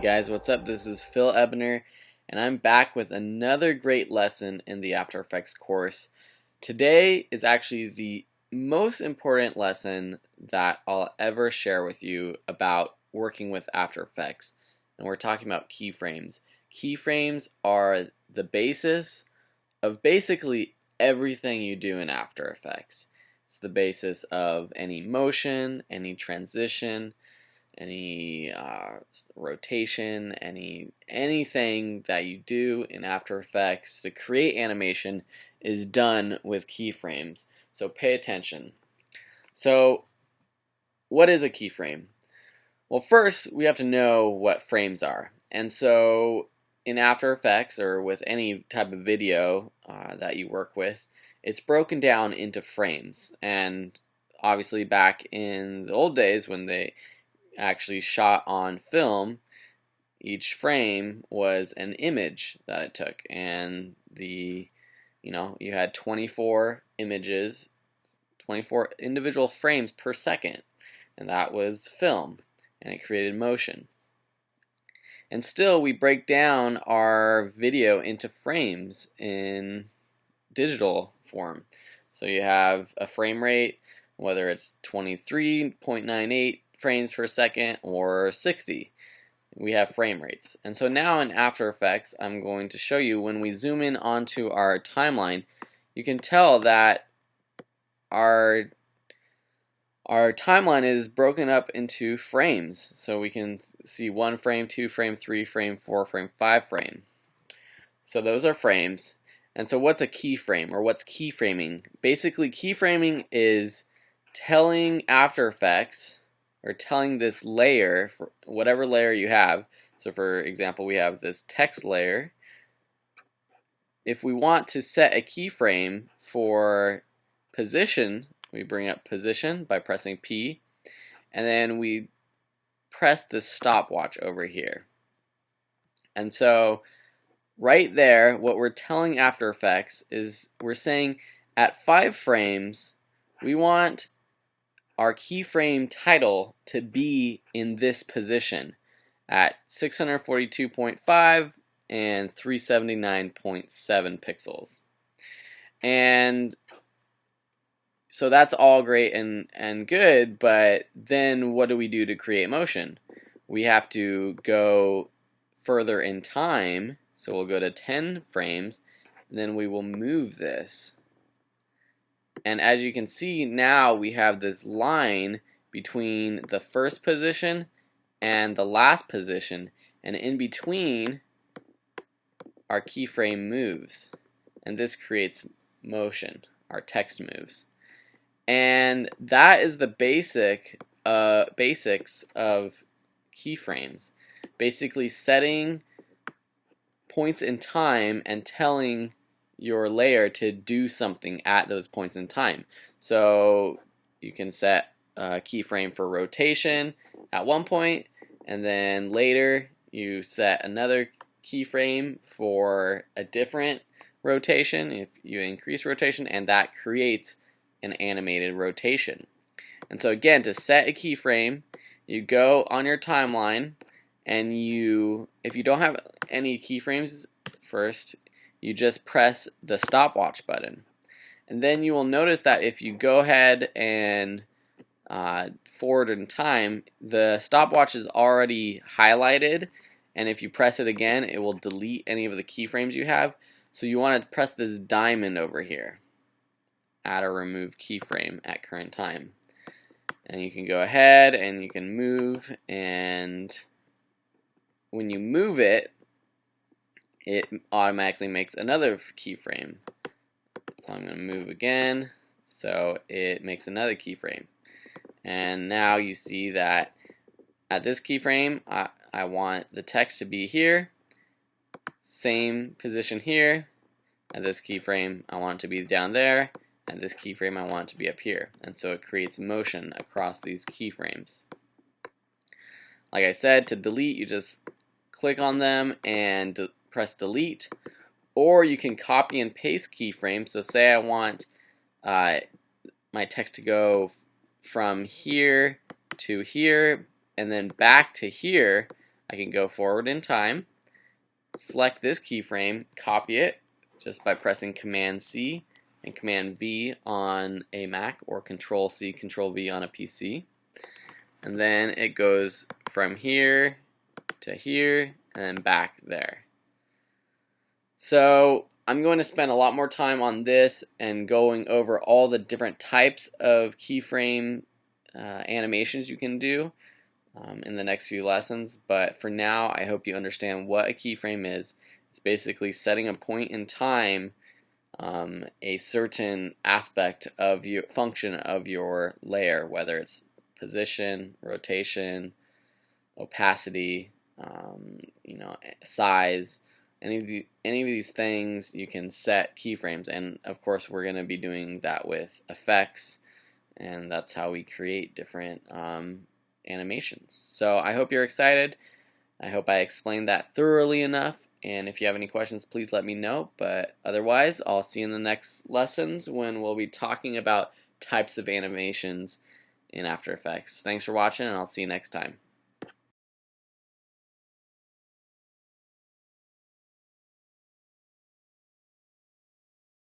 Guys, what's up? This is Phil Ebner, and I'm back with another great lesson in the After Effects course. Today is actually the most important lesson that I'll ever share with you about working with After Effects, and we're talking about keyframes. Keyframes are the basis of basically everything you do in After Effects. It's the basis of any motion, any transition, any rotation, anything that you do in After Effects to create animation is done with keyframes. So pay attention. So what is a keyframe? Well, first we have to know what frames are. And so in After Effects, or with any type of video that you work with, it's broken down into frames. And obviously back in the old days when they actually shot on film, each frame was an image that it took, and you had 24 images, 24 individual frames per second, and that was film, and it created motion. And still we break down our video into frames in digital form. So you have a frame rate, whether it's 23.98 frames per second or 60. We have frame rates. And so now in After Effects, I'm going to show you when we zoom in onto our timeline, you can tell that our timeline is broken up into frames. So we can see 1 frame, 2 frame, 3 frame, 4 frame, 5 frame. So those are frames. And so what's a keyframe, or what's keyframing? Basically, keyframing is telling After Effects, or telling this layer, for whatever layer you have. So for example, we have this text layer. If we want to set a keyframe for position, we bring up position by pressing P, and then we press the stopwatch over here. And so right there, what we're telling After Effects is we're saying at 5 frames, we want our keyframe title to be in this position at 642.5 and 379.7 pixels. And so that's all great and good, but then what do we do to create motion? We have to go further in time, so we'll go to 10 frames, and then we will move this. And as you can see, now we have this line between the first position and the last position, and in between our keyframe moves, and this creates motion. Our text moves. And that is the basics of keyframes. Basically setting points in time and telling your layer to do something at those points in time. So you can set a keyframe for rotation at one point, and then later you set another keyframe for a different rotation if you increase rotation, and that creates an animated rotation. And so again, to set a keyframe, you go on your timeline, and if you don't have any keyframes first, you just press the stopwatch button. And then you will notice that if you go ahead and forward in time, the stopwatch is already highlighted, and if you press it again, it will delete any of the keyframes you have. So you want to press this diamond over here, add or remove keyframe at current time. And you can go ahead and you can move, and when you move it, it automatically makes another keyframe. So I'm going to move again, so it makes another keyframe. And now you see that at this keyframe, I want the text to be here, same position here. At this keyframe, I want it to be down there. At this keyframe, I want it to be up here. And so it creates motion across these keyframes. Like I said, to delete, you just click on them and press delete, or you can copy and paste keyframes. So say I want my text to go from here to here and then back to here, I can go forward in time, select this keyframe, copy it just by pressing Command C and Command V on a Mac, or Control C, Control V on a PC. And then it goes from here to here and back there. So I'm going to spend a lot more time on this and going over all the different types of keyframe animations you can do in the next few lessons. But for now, I hope you understand what a keyframe is. It's basically setting a point in time, a certain aspect of your function of your layer, whether it's position, rotation, opacity, size. Any of these things you can set keyframes, and of course we're going to be doing that with effects, and that's how we create different animations. So I hope you're excited. I hope I explained that thoroughly enough, and if you have any questions, please let me know. But otherwise, I'll see you in the next lessons when we'll be talking about types of animations in After Effects. Thanks for watching, and I'll see you next time.